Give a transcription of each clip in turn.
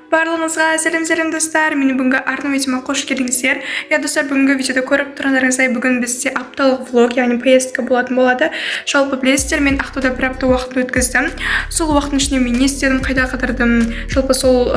Барлығыңызға сәлем достар. Мені бүгінгі арна видеома қош келдіңіздер. Достар, бүгінгі видеода көріп тұрғандарыңыздай бүгін бізде апталық влог, яғни поездка болатын болады. Жалпы білесіздер, мен Ақтауда бір апта уақыт өткіздім. Сол уақыттың ішінде мен не істедім, қайда қыдырдым. Жалпы сол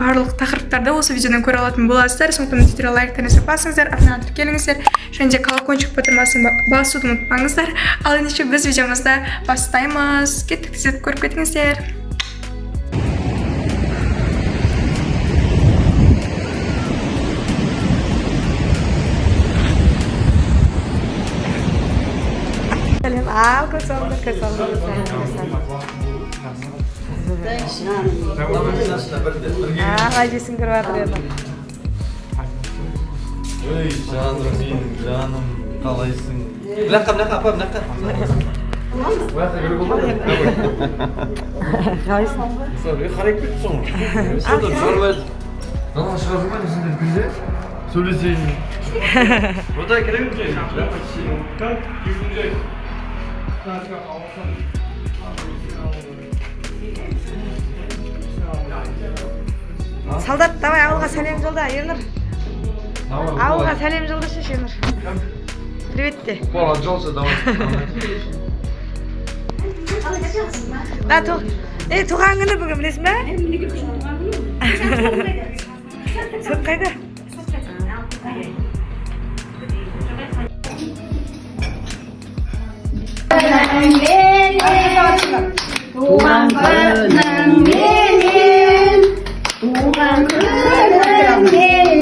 барлық тақырыптарды осы видеодан көре алатын боласыздар. Сондықтан видеоға лайктарыңызды басыңыздар, арнаға тіркеліңіздер және де колокольчик батырмасын басуды ұмытпаңыздар. Ал ендеше біз видеомызды бастаймыз. Кеттік, көріп кетіңіздер. Al kosong. Acısın kırvatırıyordum. Ey canım kalaysın. Nakam apa? Kalaysın. Sonra hareket son. Şurada şarvat. Lan şarvat mısın dedi. Söylesin. Burada girelim mi? Солдат, давай ауылға сәлем жолда, Ернұр. Ауылға сәлем жолдашы, Ернұр. Привет де. Пола, жолса, давай. Туған күні бүгін білесің бе? Сот қайда? Tuhan benang melin, Tuhan benang melin,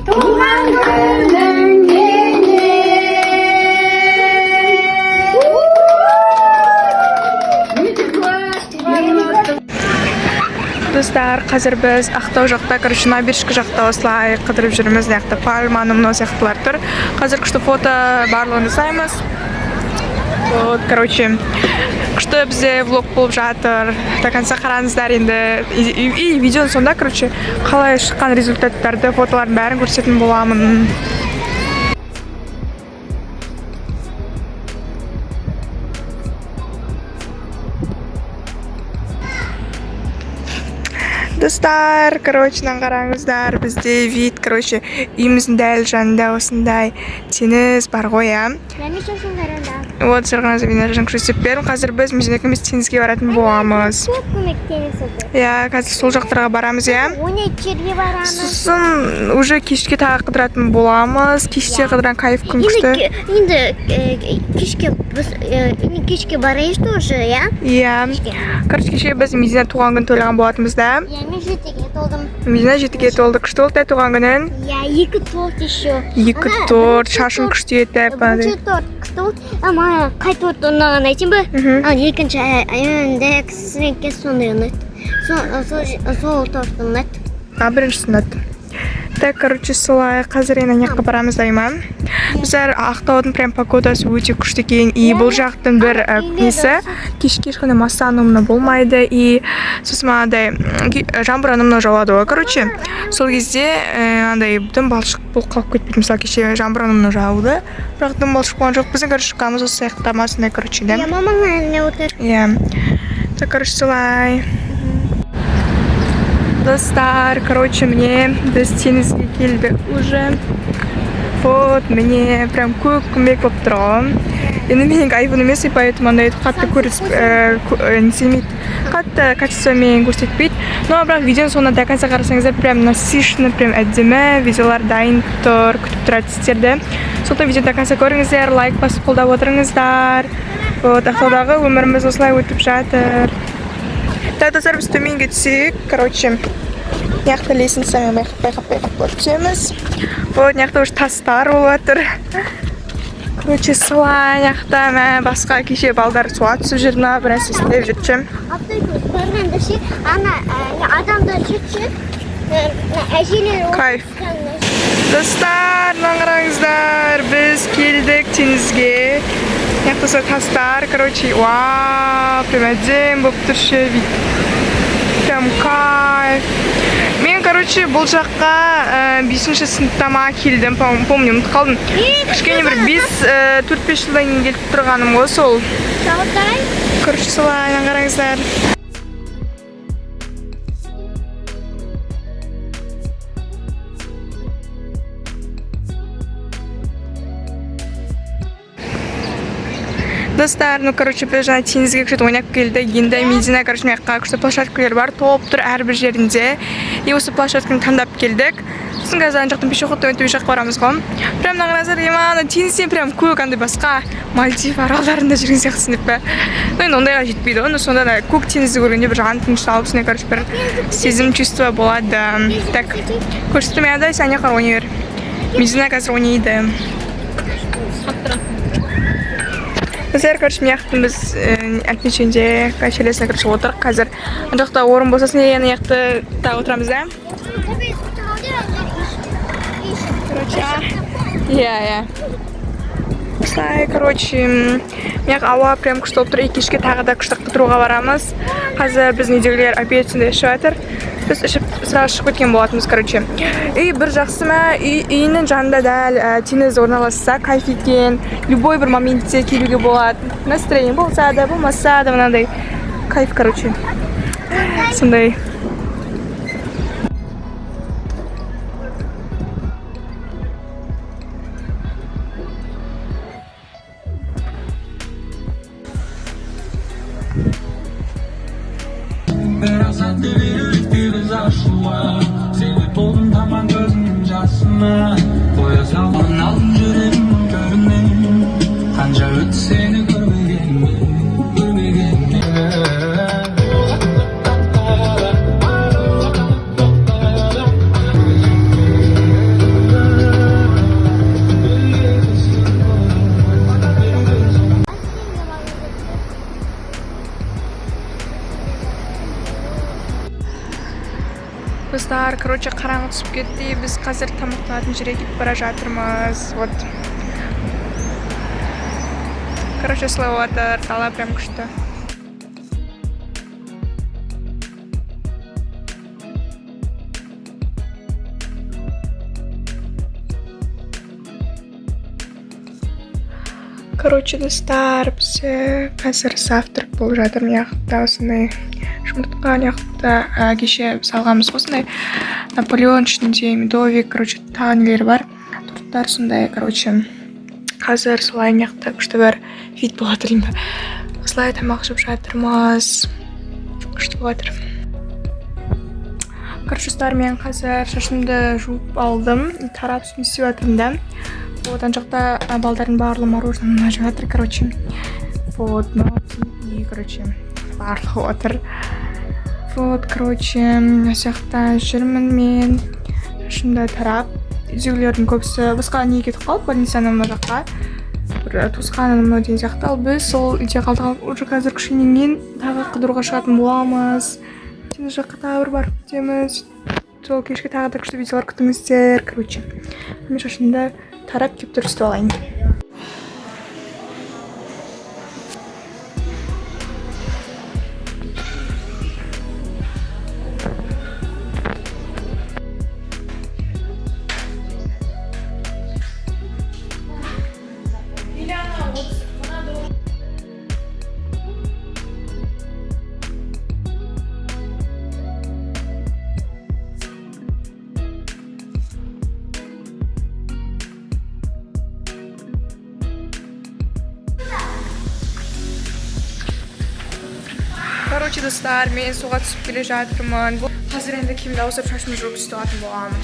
Tuhan benang melin. Достар, қазір біз Ақтау жақта, короче, набережка жақта осылай қыдырып жүрміз. Яқты пальманы мынау сияқтылар тұр. Қазір күшті фото барлығын жасаймыз. Вот, короче, күшті бізде влог болып жатыр. До конца қараңыздар енді. И видеоның сонда, короче, қалай шыққан результаттарды, фотолардың бәрін көрсететін боламын. Достар, короче, қараңыздар, бізде вид, короче, үйіміздің дәл жанында осындай теңіз бар ғой, а? Вот, сырғанызы мен аржан күшесіп берім. Қазір біз екеуміз теңізге баратын боламыз. Я, қазір сол жақтарға барамыз, я? Сосын уже кешке тағы қыдыратын боламыз. Кеште қыдыран кайф күн күшті. Енді кешке барайыз тоже, я? Я. Короче, кешке біз Медина туған күн тойлаған болатынбыз да. Мен 7-ге толдым. Медина 7-ге толды. Күшті болды туған күнін? Я 2 торт еще. 2 торт, шашын күшті етіп. Бірінші торт торт, ama қай торт ұнаған айтайын ба? Ал екінші әйінді кісінекке сондай ұнайды. Сол торт ұнайды. Біріншісі ұнайды. Так, короче, солай қазір енді неққа барамыз дайма. Біздер Ақтаудың прям погодасы өте күшті екен. И бұл жақтың бір несі кешке ешқандай маса анымына болмайды. И сосын андай жаңбыр анымына жауады ғой. Короче, сол кезде андай дым балшық болып қалып кетпейді. Мысалы кеше жаңбыр анымына жауды. Бірақ дым балшық болған жоқ. Біздің короче шыққанымыз осы сияқтамасындай, короче, да? Я мамаң әліне отыр. Иә. Так, короче, солай. Достар, короче, мне біз теңізге келді уже. Вот, мне прям көк көмек болып тұрған. Енді менің айфон емес, и поэтому андай қатты қатты качествомен көрсетпейді. Но бірақ видеоның соңына до конца қарасаңыздар, прям насыщенно, прям әдемі видеолар дайын тұр, күтіп тұрады сіздерді. Сондықтан видео до конца көріңіздер, лайк басып қолдап отырыңыздар. Вот, Ақтаудағы өміріміз осылай өтіп жатыр. Так, достар, біз төменге түсек, короче, неқті лесенциямен байқап түсеміз. Вот, неқті уже тастар болып отыр. Короче, солай, неқті басқа кеше балдар суға түсіп жүрді, бір нәрсе істеп жүрдім. Барғанда ше, адамдар жүрші, әжелер Кайф. Достар, қараңыздар, біз келдік теңізге. Неқті сол тастар, короче, вау, прям әдем болып тұршы вид. Прям кайф. Мен, короче, бұл жаққа 5-ші сыныпта ма келдім, помню, ұмытып қалдым. Кішкене бір 4-5 жылдан кейін келіп тұрғаным ғой сол. Короче, солай, қараңыздар. Достар, ну, короче, біз жаңа теңізге кішет ойнап келді. Енді Медина, короче, маяққа күшті площадкалар бар. Топ тұр әрбір жерінде. И осы площадканы таңдап келдік. Сосын қазір ана жақтан пешеходный өтіп жаққа барамыз ғой. Прям нағыразар ана теңізден прям көк андай басқа Мальдив аралдарында жүрген сияқтысың деп пе. Ну, енді ондайға жетпейді ғой. Но сонда да көк теңізді көргенде бір жан тынышталып, сондай, короче, бір сезім чувство болады. Так, көрсетіп ме, сәне қар ойнай бер. Медина қазір ойнайды. Қазір, короче, мияқтың біз әтмешенде качелесіне, короче, отырық. Қазір ана жақта орын болсасын, ана яқты тағы отырамыз да. Короче, иә. Осылай, короче, мияқ ауа прям күшті болып тұр. Кешке тағы да күшті қыдыруға барамыз. Қазір біздің үйдегілер обедсінде ішіп жатыр. Біз ішіп сразу шығып кеткен болатынбыз, короче. И бір жақсы ма, үйінің жанында дәл теңіз орналасса, кайф еткен, любой бір моментте келуге болады. Настроение болса да, болмаса да, мынандай кайф, короче. Сондай. Seni doldum tamam gözümün casına Boya salman aldım yüreğim görüneyim Anca öt seni görmegen mi Достар, короче, қараңғы түсіп кетті. Біз қазір тамақтанатын жерге кетіп бара жатырмыз. Вот. Короче, солай жатыр. Дала прям күшті. Короче, достар, біз қазір завтрак болып жатыр. Мияқта осындай жұмыртқа, мияқта кеше салғанбыз осындай Наполеон ішінде медовик, короче, тағы нелер бар. Торттар сондай, короче. Қазір солай мияқта күшті бір вид болады деймін. Осылай тамақ жеп жатырмыз. Күшті болады. Короче, достар, мен қазір шашымды жуып алдым. Тарап үстін істеп жатырмын да. Вот, ана жақта балдардың барлығы мороженое жеп жатыр, короче. Вот, и, короче, барлығы отыр. Вот, короче, жақта жүрмін мен. Шашымды тарап. Үйдегілердің көбісі басқа неге кетіп қалып, больницаны мына жаққа. Бір туысқан анау деген сияқты. Ал біз сол үйде қалдық. Уже қазір кішкеннен кейін тағы қыдыруға шығатын боламыз. Теңіз жаққа тағы бір барып кетеміз. Сол кешке тағы да күшті видеолар күтіңіздер, короче. Мен шашымды тарап кеп түрістіп алайын. Короче, достар, мен суға түсіп келе жатырмын. Қазір енді киімді ауысып шашымды жуып істеп алатын боламын.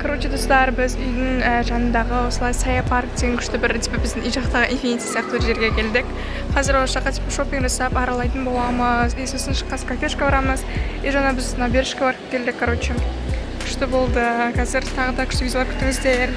Короче, достар, біз үйдің жанындағы осылай сая парк деген күшті бір біздің үй жақтағы инфинити сияқты жерге келдік. Қазір ол жаққа шопинг жасап аралайтын боламыз. И сосын шыққас кафешка барамыз. И жаңа біз на бережке барып келдік, короче. Күшті болды. Қазір тағы да күшті видеолар күтіңіздер.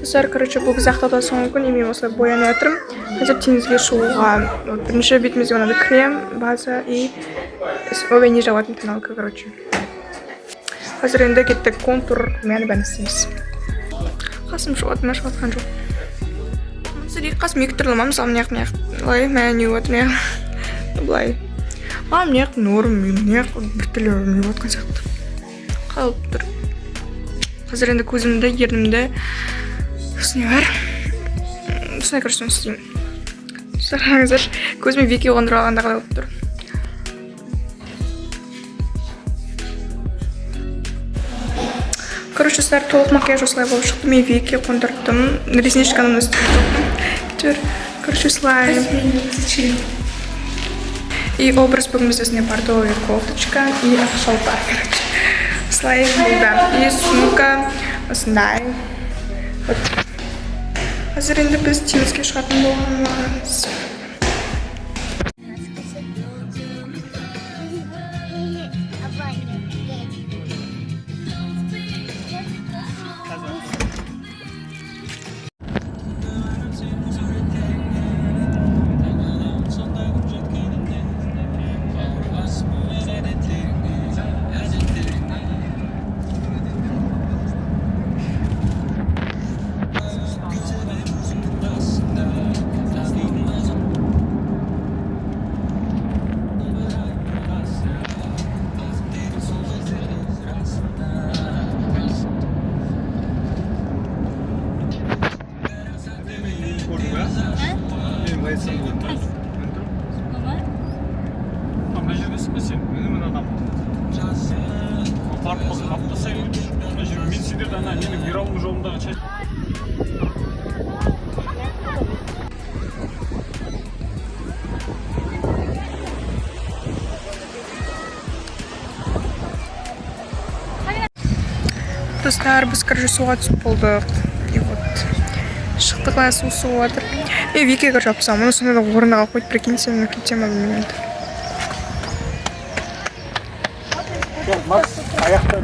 Достар, короче, бұл сақтаудан соңғы күн мен осылай боянып жатырмын. Қазір теңізге шығуға бірінші бетімізге мынандай крем, база и овен жауатын тоналка, короче. Қазір енді кеттік контур бәрін істейміз. Қасым шығатқан жоқ. Сіздегі қасым екі түрлі ма, мысалы былай мәне өтіне былай. Міне норм, бір түрлі өрмей өткен сияқты. Қалып тұр. Қазір енді көзімді, ернімді не бар? Осындай көрсетіп істеймін. Қараңыздар, көзіме вики қондырып алғанда қалай болып тұр. Короче, толық макияж осылай болып шықты. Мен вики қондырдым. Ресничканы өстіп. Короче, осылай. И образ бүгін бізде бордовая кофточка и шалбар. Осылай болды. И сумка осындай. Қазір енді біз теңізге шығатын болғанымыз. Достар, біз короче суға түсіп болдық. И вот шықтық су жатыр. И викиге жапсам, оны сонда да орнына қалып қойды, прикиньте, мына тема білмеймін. Макс, аяқтан